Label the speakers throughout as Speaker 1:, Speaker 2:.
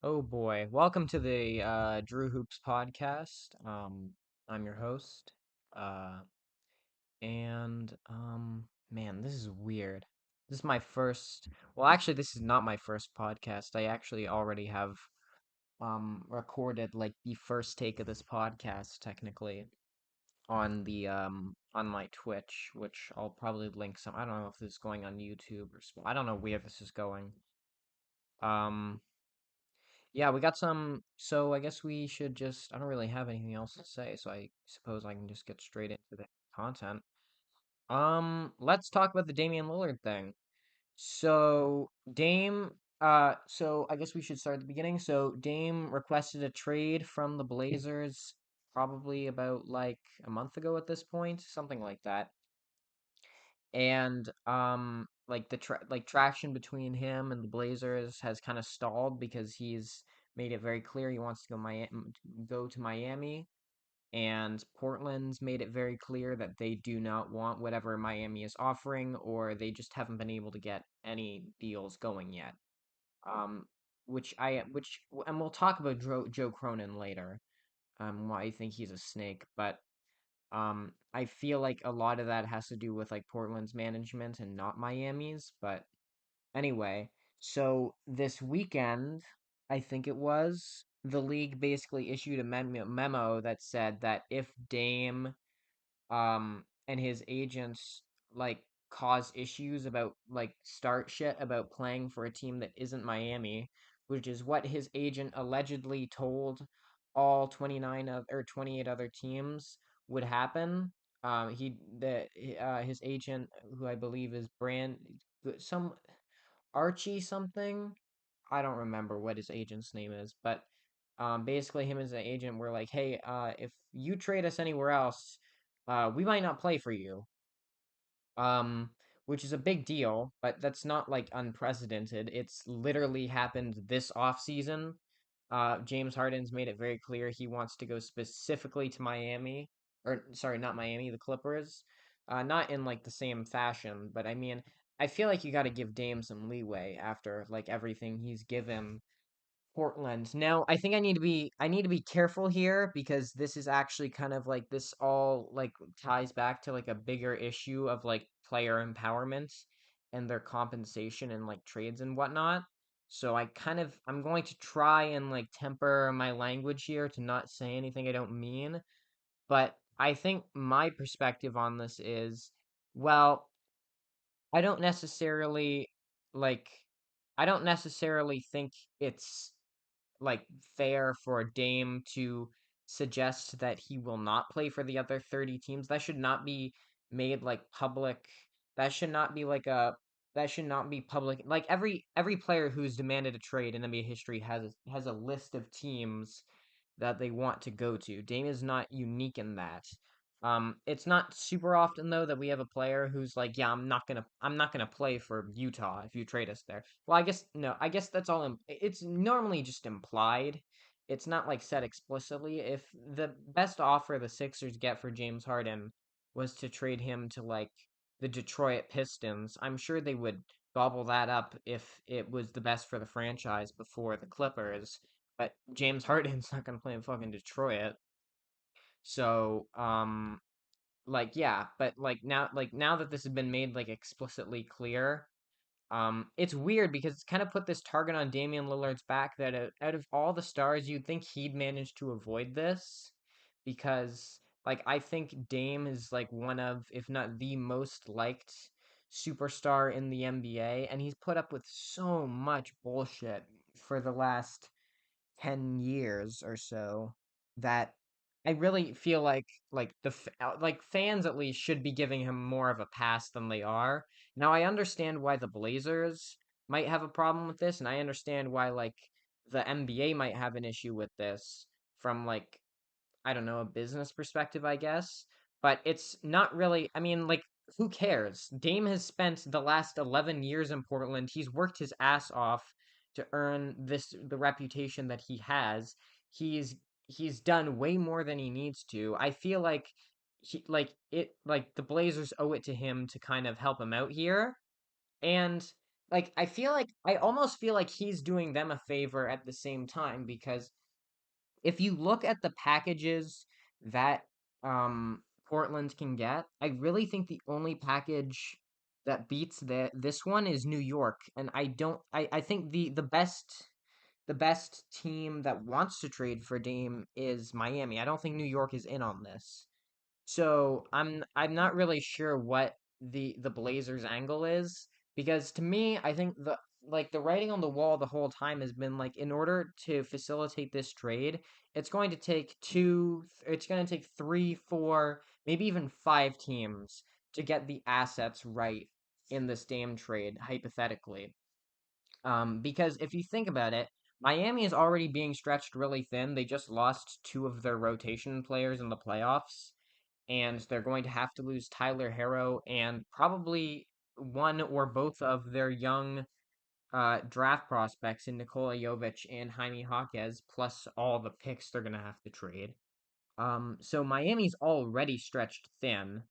Speaker 1: Oh boy. Welcome to the Drew Hoops podcast. I'm your host. Uh and man, this is weird. This is my first well, actually this is not my first podcast. I actually already have recorded like the first take of this podcast technically on my Twitch, which I'll probably link some. I don't know if this is going on YouTube or I don't know where this is going. Um Yeah, we got some. So I guess we should just. I don't really have anything else to say, so I suppose I can just get straight into the content. Let's talk about the Damian Lillard thing. So so I guess we should start at the beginning. So Dame requested a trade from the Blazers probably about like a month ago at this point, something like that. And like traction between him and the Blazers has kind of stalled because he's made it very clear he wants to go to Miami, and Portland's made it very clear that they do not want whatever Miami is offering, or they just haven't been able to get any deals going yet. Um and we'll talk about Joe Cronin later. Why I think he's a snake, but I feel like a lot of that has to do with like Portland's management and not Miami's. But anyway, so this weekend, I think it was, the league basically issued a memo that said that if Dame and his agents like cause issues about like start shit about playing for a team that isn't Miami, which is what his agent allegedly told all 29 of or 28 other teams would happen. He the His agent, who I believe is some Archie something. I don't remember what his agent's name is, but basically him as an agent were like, hey, if you trade us anywhere else, we might not play for you. Um, which is a big deal, but that's not like unprecedented. It's literally happened this off season. James Harden's made it very clear he wants to go specifically to Miami, or sorry, not Miami, the Clippers. Not in like the same fashion, but I mean, I feel like you got to give Dame some leeway after like everything he's given Portland. Now, I think I need to be careful here because this is actually kind of like this all like ties back to like a bigger issue of like player empowerment and their compensation and like trades and whatnot. So I'm going to try and like temper my language here to not say anything I don't mean, but I think my perspective on this is, well, I don't necessarily like I don't necessarily think it's like fair for Dame to suggest that he will not play for the other 30 teams. That should not be made like public. That should not be like a that should not be public. Like every player who's demanded a trade in NBA history has a list of teams that they want to go to. Dame is not unique in that. It's not super often though that we have a player who's like, yeah, I'm not gonna play for Utah if you trade us there. Well, I guess no, I guess that's all. It's normally just implied. It's not like said explicitly. If the best offer the Sixers get for James Harden was to trade him to like the Detroit Pistons, I'm sure they would gobble that up if it was the best for the franchise before the Clippers. But James Harden's not gonna play in fucking Detroit. So, like yeah, but like now that this has been made like explicitly clear, it's weird because it's kind of put this target on Damian Lillard's back that out of all the stars, you'd think he'd manage to avoid this because like I think Dame is like one of, if not the most liked superstar in the NBA, and he's put up with so much bullshit for the last 10 years or so that I really feel like like fans at least should be giving him more of a pass than they are. Now I understand why the Blazers might have a problem with this, and I understand why like the NBA might have an issue with this from like, I don't know, a business perspective, I guess. But it's not really, I mean, like, who cares? Dame has spent the last 11 years in Portland. He's worked his ass off to earn the reputation that he has. He's he's done way more than he needs to. I feel like like the Blazers owe it to him to kind of help him out here. And like I almost feel like he's doing them a favor at the same time because if you look at the packages that Portland can get, I really think the only package that beats this one is New York. And I think the best team that wants to trade for Dame is Miami. I don't think New York is in on this. So I'm not really sure what the Blazers angle is because to me I think the writing on the wall the whole time has been like in order to facilitate this trade, it's going to take three, four, maybe even five teams to get the assets right in this damn trade hypothetically. Because if you think about it, Miami is already being stretched really thin. They just lost two of their rotation players in the playoffs and they're going to have to lose Tyler Harrow and probably one or both of their young draft prospects in Nikola Jovic and Jaime Jaquez, plus all the picks they're going to have to trade. So Miami's already stretched thin.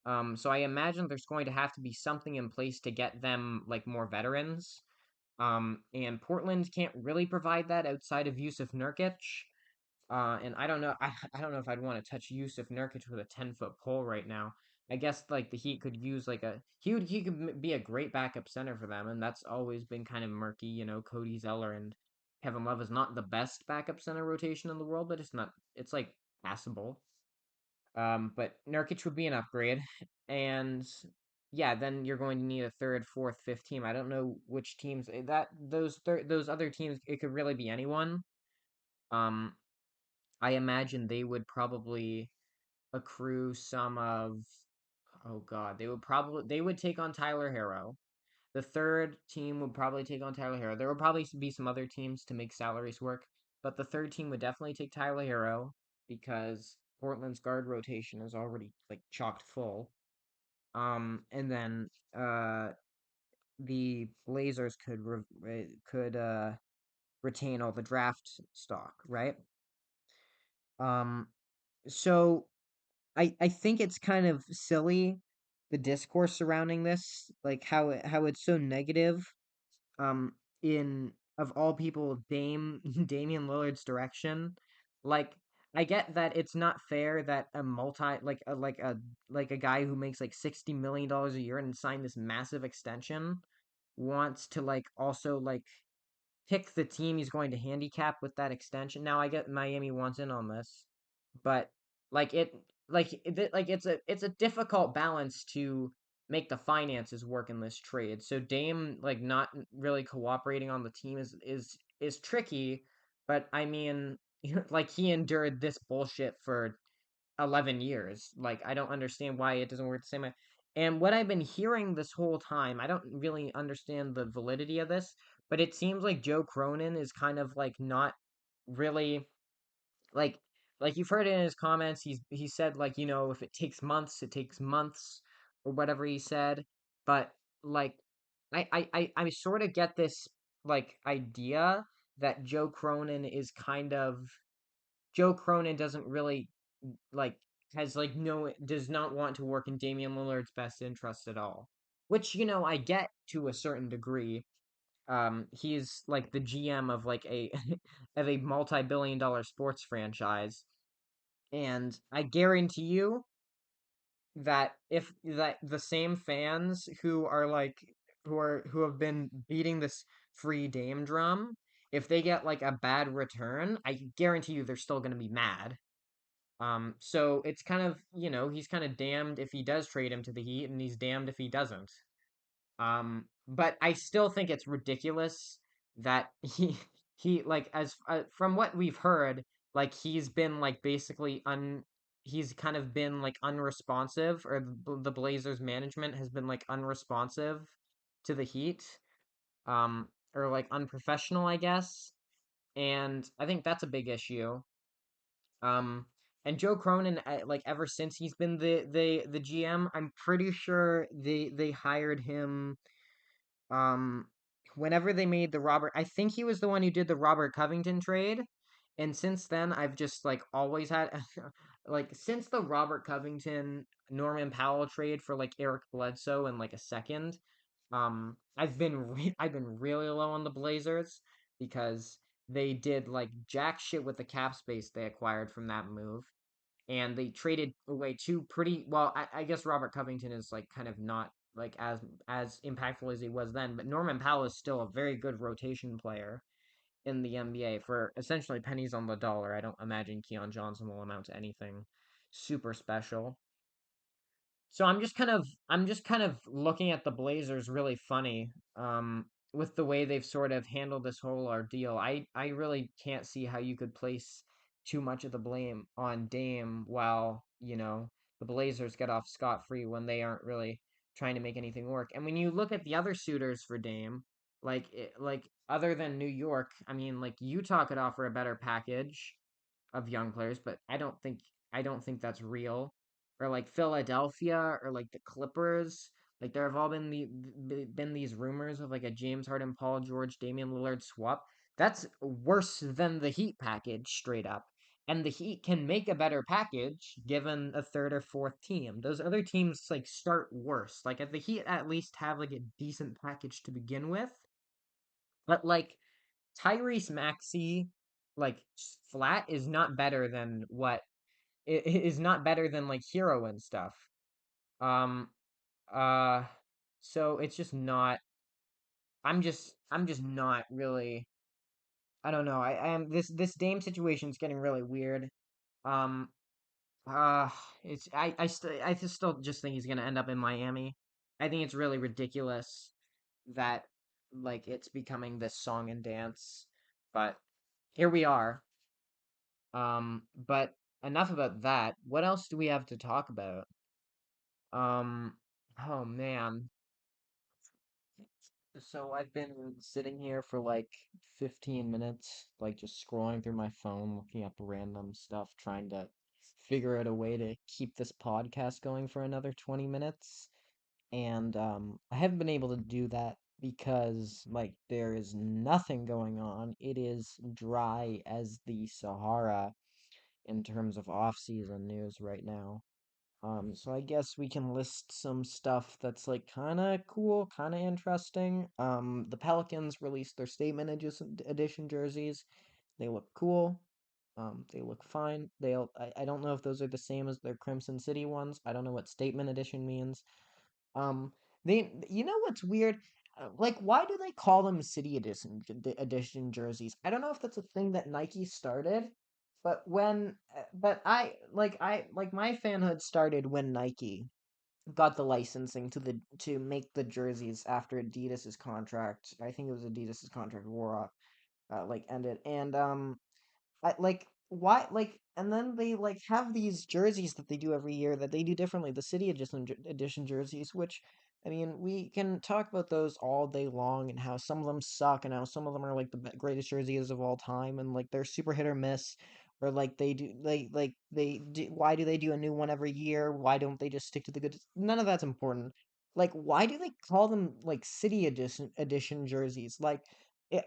Speaker 1: So I imagine there's going to have to be something in place to get them like more veterans. And Portland can't really provide that outside of Yusuf Nurkic. And I don't know. I don't know if I'd want to touch Yusuf Nurkic with a 10-foot pole right now. I guess like the Heat could use like he could be a great backup center for them, and that's always been kind of murky. You know, Cody Zeller and Kevin Love is not the best backup center rotation in the world, but it's like passable. But Nurkic would be an upgrade, and yeah, then you're going to need a third, fourth, fifth team. I don't know which teams those other teams. It could really be anyone. Um, I imagine they would probably accrue some of oh god, they would take on Tyler Harrow. The third team would probably take on Tyler Harrow. There would probably be some other teams to make salaries work, but the third team would definitely take Tyler Harrow because Portland's guard rotation is already like chocked full. And then the Blazers could retain all the draft stock, right? Um, so I think it's kind of silly the discourse surrounding this, like how it's so negative. Um, in of all people, Damian Lillard's direction. Like I get that it's not fair that a multi like a guy who makes like $60 million a year and signed this massive extension wants to like also like pick the team he's going to handicap with that extension. Now I get Miami wants in on this, but like it's a difficult balance to make the finances work in this trade. So Dame like not really cooperating on the team is tricky, but I mean like he endured this bullshit for 11 years. Like, I don't understand why it doesn't work the same way. And what I've been hearing this whole time, I don't really understand the validity of this, but it seems like Joe Cronin is kind of like not really like you've heard it in his comments, he said like, you know, if it takes months, it takes months or whatever he said. But like I sort of get this like idea that Joe Cronin doesn't really like has like no does not want to work in Damian Lillard's best interest at all. Which, you know, I get to a certain degree. He's like the GM of like a of a multi-billion dollar sports franchise. And I guarantee you that if that the same fans who have been beating this free Dame drum, if they get like a bad return, I guarantee you they're still gonna be mad. So it's kind of, you know, he's kind of damned if he does trade him to the Heat, and he's damned if he doesn't. But I still think it's ridiculous that he like as from what we've heard, like he's been like basically he's kind of been like unresponsive, or the Blazers management has been like unresponsive to the Heat, or like unprofessional, I guess. And I think that's a big issue. Um, and Joe Cronin, like ever since he's been the GM, I'm pretty sure they hired him. Um, whenever they made the Robert, I think he was the one who did the Robert Covington trade. And since then, I've just like always had, like since the Robert Covington Norman Powell trade for like Eric Bledsoe and like a second. I've been really low on the Blazers because they did like jack shit with the cap space they acquired from that move, and they traded away two pretty well. I guess Robert Covington is like kind of not like as impactful as he was then, but Norman Powell is still a very good rotation player in the NBA for essentially pennies on the dollar. I don't imagine Keon Johnson will amount to anything super special. So I'm just kind of looking at the Blazers really funny with the way they've sort of handled this whole ordeal. I really can't see how you could place too much of the blame on Dame while, you know, the Blazers get off scot-free when they aren't really trying to make anything work. And when you look at the other suitors for Dame, like other than New York, I mean, like Utah could offer a better package of young players, but I don't think that's real. Or like Philadelphia or like the Clippers. Like there have all been these rumors of like a James Harden, Paul George, Damian Lillard swap. That's worse than the Heat package straight up. And the Heat can make a better package given a third or fourth team. Those other teams like start worse. Like at the Heat at least have like a decent package to begin with. But like Tyrese Maxey, like flat is not better than what it is not better than like Hero and stuff. Um, uh, so it's just not. I'm just not really. I don't know. I am this Dame situation is getting really weird. Um, uh, it's I just still just think he's gonna end up in Miami. I think it's really ridiculous that like it's becoming this song and dance, but here we are. But enough about that. What else do we have to talk about? Um, oh man. So I've been sitting here for like 15 minutes, like just scrolling through my phone, looking up random stuff, trying to figure out a way to keep this podcast going for another 20 minutes. And I haven't been able to do that because like there is nothing going on. It is dry as the Sahara in terms of off-season news right now. So I guess we can list some stuff that's like kind of cool, kind of interesting. The Pelicans released their edition jerseys. They look cool. They look fine. I don't know if those are the same as their Crimson City ones. I don't know what statement edition means. Um, you know what's weird? Like, why do they call them edition jerseys? I don't know if that's a thing that Nike started, but but I like my fanhood started when Nike got the licensing to make the jerseys after Adidas's contract. I think it was Adidas's contract wore off, like ended, and I like why like and then they like have these jerseys that they do every year that they do differently. The edition jerseys, which I mean, we can talk about those all day long and how some of them suck and how some of them are like the greatest jerseys of all time and like they're super hit or miss. Or like they do, why do they do a new one every year? Why don't they just stick to the good? None of that's important. Like, why do they call them like city edition jerseys? Like,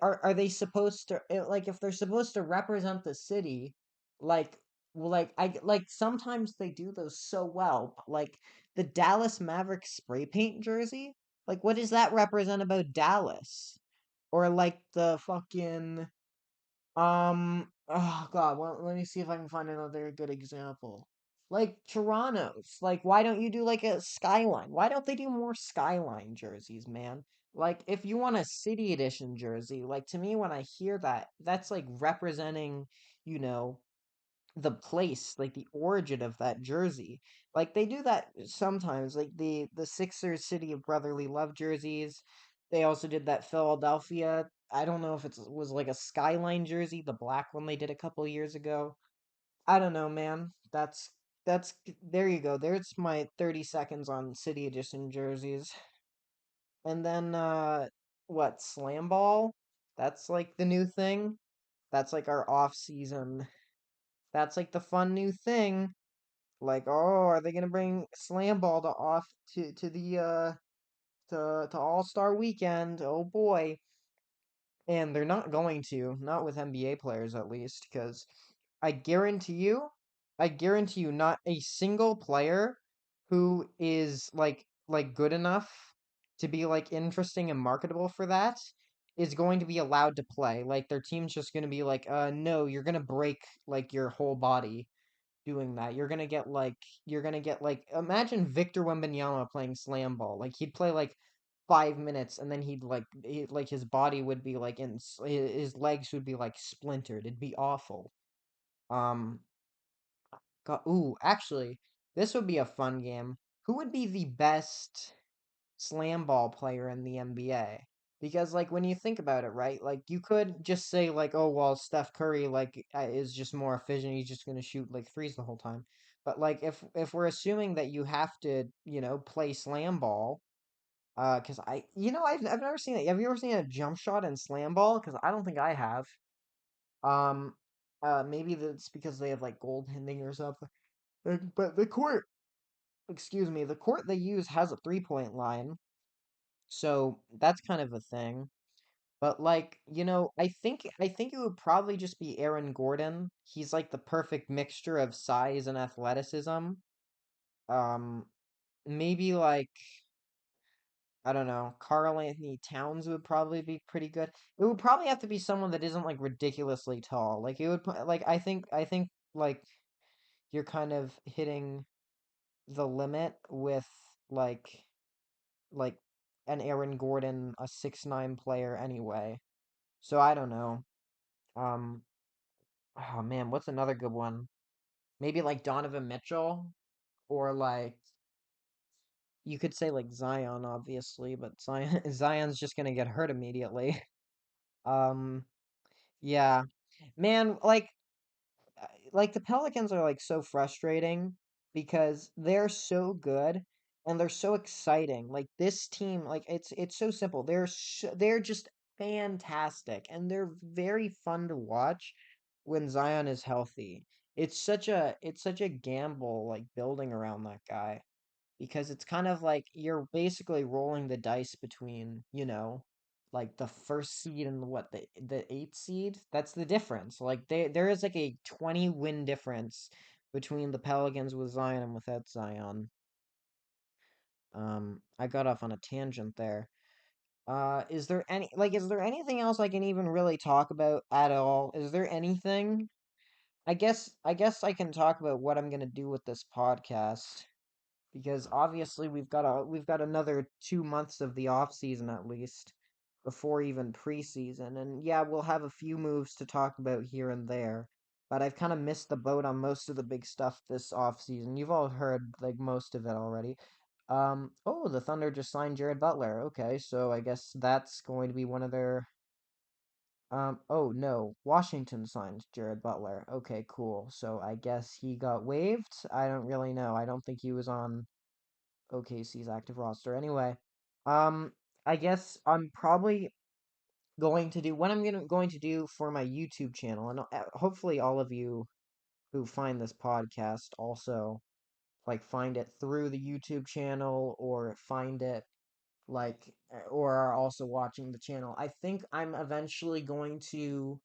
Speaker 1: are they supposed to like if they're supposed to represent the city, like like sometimes they do those so well. Like the Dallas Mavericks spray paint jersey, like what does that represent about Dallas? Or like the fucking oh god, well, let me see if I can find another good example. Like Toronto's. Like why don't you do like a skyline? Why don't they do more skyline jerseys, man? Like if you want a city edition jersey, like to me when I hear that, that's like representing, you know, the place, like the origin of that jersey. Like they do that sometimes, like the Sixers City of Brotherly Love jerseys. They also did that Philadelphia. I don't know if it was like a skyline jersey, the black one they did a couple years ago. I don't know, man. That's there you go. There's my 30 seconds on City Edition jerseys. And then what, Slam Ball? That's like the new thing. That's like our off season. That's like the fun new thing. Like, oh, are they gonna bring Slam Ball to the to All Star Weekend? Oh boy. And they're not going to, not with NBA players at least, because I guarantee you, I guarantee you, not a single player who is like good enough. to be like interesting and marketable for that is going to be allowed to play. Like their team's just going to be like, no, you're going to break like your whole body doing that. You're gonna get like imagine Victor Wembanyama playing slam ball. Like he'd play like 5 minutes and then like his body would be like his legs would be like splintered. It'd be awful. Um, actually, this would be a fun game. Who would be the best slam ball player in the NBA? Because like when you think about it, right? Like you could just say like, oh well, Steph Curry like is just more efficient. He's just gonna shoot like threes the whole time. But like if we're assuming that you have to play slam ball, because I've never seen it. Have you ever seen a jump shot in slam ball? Because I don't think I have. Um, maybe that's because they have like goaltending or something. But the court, excuse me, the court they use has a 3-point line, so that's kind of a thing. But like, I think it would probably just be Aaron Gordon. He's like the perfect mixture of size and athleticism. Um, maybe like I don't know, Karl Anthony Towns would probably be pretty good. It would probably have to be someone that isn't like ridiculously tall. Like it would like I think like you're kind of hitting the limit with like like an Aaron Gordon, a 6'9" player anyway. So I don't know. Um, oh man, what's another good one? Maybe like Donovan Mitchell, or like you could say like Zion, obviously, but Zion's just gonna get hurt immediately. Um, yeah, man, like the Pelicans are like so frustrating because they're so good and they're so exciting. Like this team, like it's so simple. They're just fantastic and they're very fun to watch when Zion is healthy. It's such a gamble like building around that guy because it's kind of like you're basically rolling the dice between, like the first seed and the eighth seed. That's the difference. Like there is like a 20 win difference between the Pelicans with Zion and without Zion. I got off on a tangent there. Is there anything else I can even really talk about at all? Is there anything? I guess I can talk about what I'm gonna do with this podcast because obviously we've got another 2 months of the off season at least before even preseason, and yeah, we'll have a few moves to talk about here and there. But I've kind of missed the boat on most of the big stuff this off season. You've all heard like most of it already. Oh, the Thunder just signed Jared Butler. Okay, so I guess that's going to be one of their. Oh no, Washington signed Jared Butler. Okay, cool. So I guess he got waived. I don't really know. I don't think he was on OKC's active roster. Anyway, um, I guess I'm probably going to do what I'm going to do for my YouTube channel, and hopefully all of you who find this podcast also like find it through the YouTube channel or find it or are also watching the channel. I think I'm eventually going to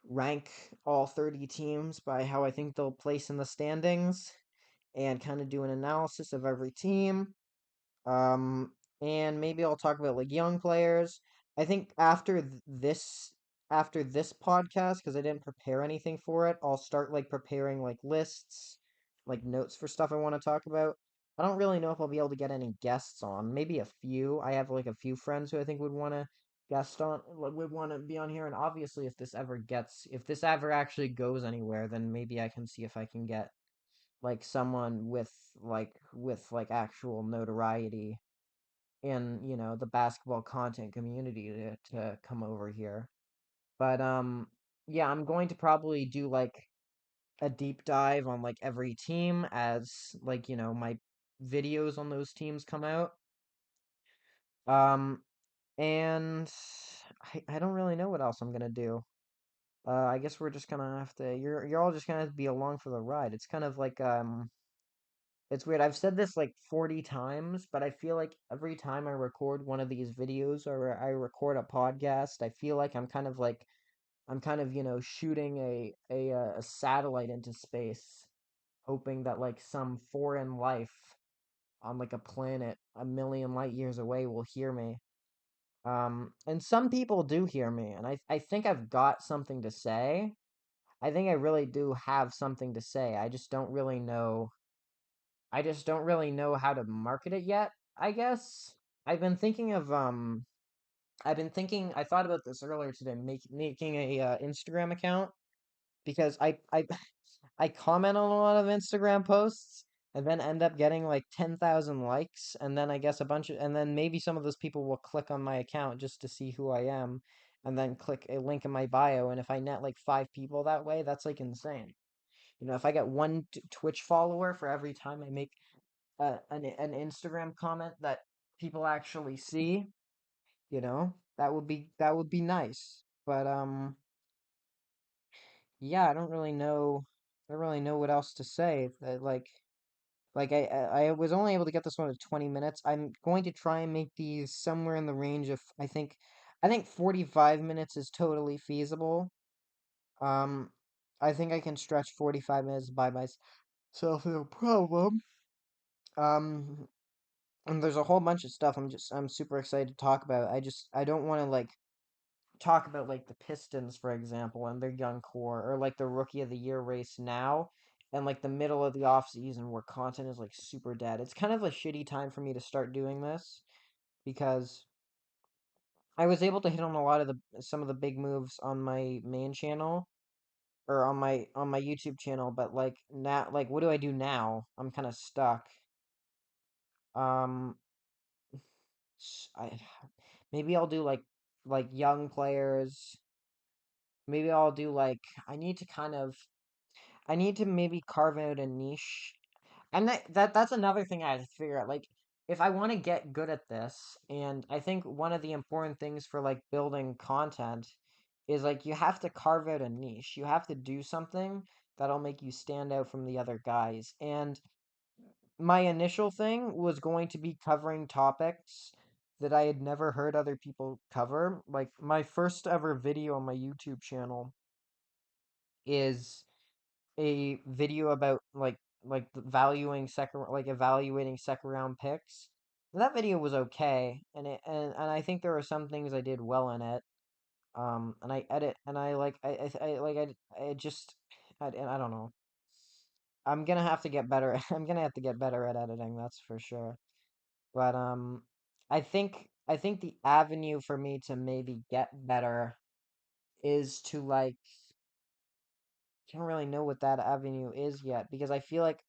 Speaker 1: rank all 30 teams by how I think they'll place in the standings and kind of do an analysis of every team. Um, and maybe I'll talk about like young players. I think after this podcast, because I didn't prepare anything for it, I'll start like preparing like lists, like notes for stuff I want to talk about. I don't really know if I'll be able to get any guests on. Maybe a few. I have like a few friends who I think would want to guest on, would want to be on here. And obviously, if this ever actually goes anywhere, then maybe I can see if I can get like someone with actual notoriety in the basketball content community to come over here. But yeah, I'm going to probably do like a deep dive on like every team as like my videos on those teams come out. um and I don't really know what else I'm gonna do. I guess we're just gonna have to you're all just gonna have to be along for the ride. It's kind of like it's weird. I've said this like 40 times, but I feel like every time I record one of these videos or I record a podcast, I feel like I'm kind of shooting a satellite into space, hoping that like some foreign life on like a planet a million light years away will hear me. And some people do hear me, and I think I've got something to say. I think I really do have something to say. I just don't really know how to market it yet, I guess. I've been thinking of I thought about this earlier today, making a Instagram account because I comment on a lot of Instagram posts and then end up getting like 10,000 likes, and then I guess and then maybe some of those people will click on my account just to see who I am and then click a link in my bio, and if I net like 5 people that way, that's like insane. If I get one Twitch follower for every time I make an Instagram comment that people actually see, that would be nice. But yeah, I don't really know what else to say. I was only able to get this one to 20 minutes. I'm going to try and make these somewhere in the range of I think 45 minutes is totally feasible. Um I think I can stretch 45 minutes by myself, no problem. Um and there's a whole bunch of stuff I'm super excited to talk about. I don't want to like talk about like the Pistons, for example, and their young core, or like the Rookie of the Year race now, and like the middle of the off season where content is like super dead. It's kind of a shitty time for me to start doing this because I was able to hit on a lot of the some of the big moves on my main channel or on my YouTube channel, but like now, like what do I do now? I'm kind of stuck. Um, I maybe I'll do like young players. Maybe I'll do like I need to maybe carve out a niche. And that's another thing I have to figure out. Like, if I want to get good at this, and I think one of the important things for like building content is like you have to carve out a niche. You have to do something that'll make you stand out from the other guys. And my initial thing was going to be covering topics that I had never heard other people cover. Like my first ever video on my YouTube channel is a video about valuing second like evaluating second round picks. That video was okay, and I think there were some things I did well in it. And I edit and I like I like I just and I don't know. I'm gonna have to get better. I'm gonna have to get better at editing, that's for sure. But I think the avenue for me to maybe get better is to like don't really know what that avenue is yet because I feel like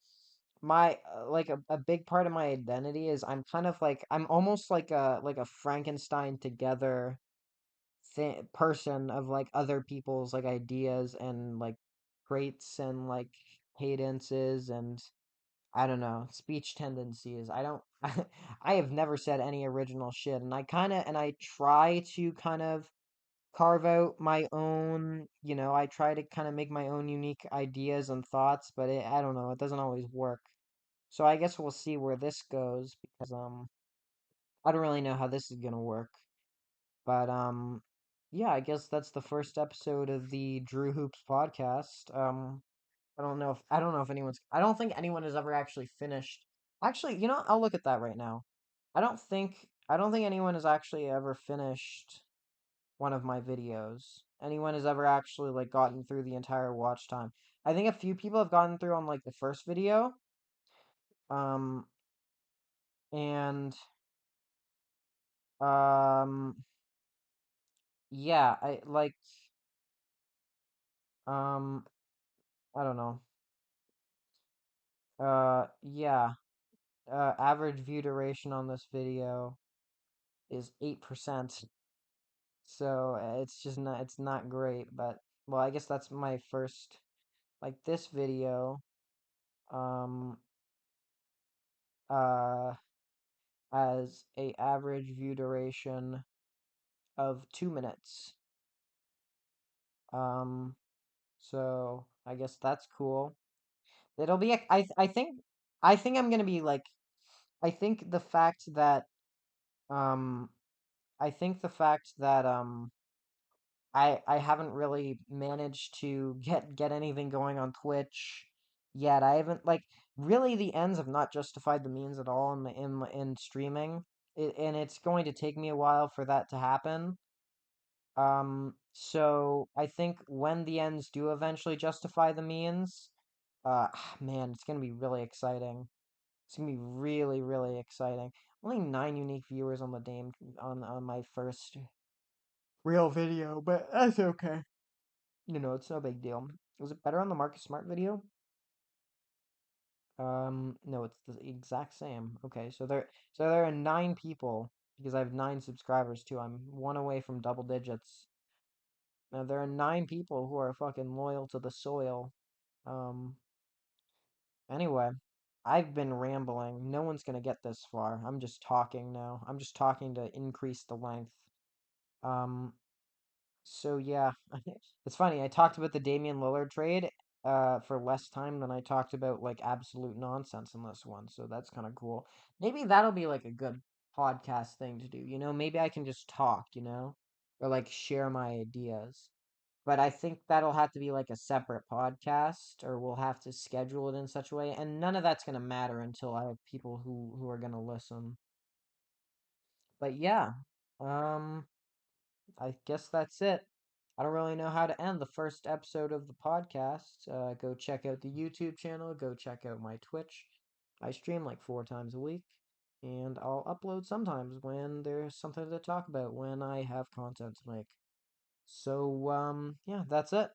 Speaker 1: my like a big part of my identity is I'm kind of like I'm almost like a Frankenstein together person of like other people's like ideas and like traits and like cadences and I don't know, speech tendencies. I don't I have never said any original shit, and I try to kind of carve out my own, I try to kind of make my own unique ideas and thoughts, but I don't know, it doesn't always work. So I guess we'll see where this goes because I don't really know how this is gonna work. But yeah, I guess that's the first episode of the Drew Hoops podcast. I don't know if I don't think anyone has ever actually finished. Actually, I'll look at that right now. I don't think anyone has actually ever finished one of my videos. Anyone has ever actually like gotten through the entire watch time. I think a few people have gotten through on like the first video. Um and um yeah, um I don't know. Yeah. Average view duration on this video is 8%. So it's not great, but well, I guess that's my first like this video um uh has a average view duration of 2 minutes. Um so I guess that's cool. It'll be I think I'm gonna be like I think the fact that um I think the fact that I haven't really managed to get anything going on Twitch yet. I haven't like really the ends have not justified the means at all in streaming. And it's going to take me a while for that to happen. So I think when the ends do eventually justify the means, man, it's gonna be really exciting. It's gonna be really, really exciting. Only 9 unique viewers on the Dame on my first real video, but that's okay. It's no big deal. Was it better on the Marcus Smart video? No, it's the exact same. Okay, so there are 9 people because I have 9 subscribers too. I'm one away from double digits. Now there are 9 people who are fucking loyal to the soil. Um, anyway, I've been rambling. No one's gonna get this far. I'm just talking now. I'm just talking to increase the length. Um, So yeah, it's funny. I talked about the Damian Lillard trade for less time than I talked about like absolute nonsense in this one. So that's kind of cool. Maybe that'll be like a good podcast thing to do. Maybe I can just talk, or like share my ideas. But I think that'll have to be like a separate podcast, or we'll have to schedule it in such a way. And none of that's gonna matter until I have people who are gonna listen. But yeah, um. I guess that's it. I don't really know how to end the first episode of the podcast. Go check out the YouTube channel. Go check out my Twitch. I stream like 4 times a week, and I'll upload sometimes when there's something to talk about, when I have content to make. So, yeah, that's it.